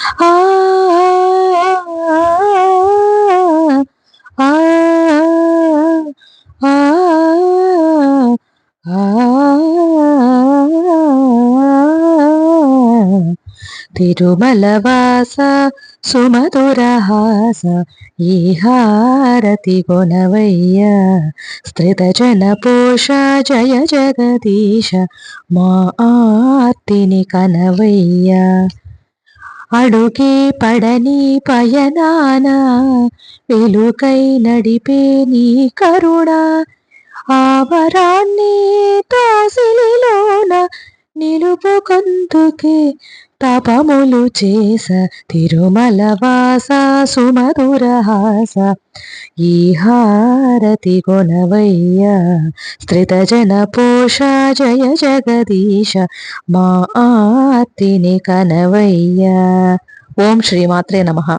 ఆ ఆ ఆ తిరుమలవాస సుమధురహాస ఈ హారతి కొనవయ్య స్థితజన పోష జయ జగదీశ మా ఆర్తిని కనవయ్య అడుగే పడని పయనాన వెలుకై నడిపే నీ కరుణ ఆవరాన్ని తోసిలిలోన నిలుపుకొందుకే తపములు చేస తిరుమల వాస సుమధురహాస ఈ హారతి కొనవయ్య స్థితజన పోష జయ జగదీశ మా ఆర్తిని కనవయ్య. ఓం శ్రీమాత్రే నమః.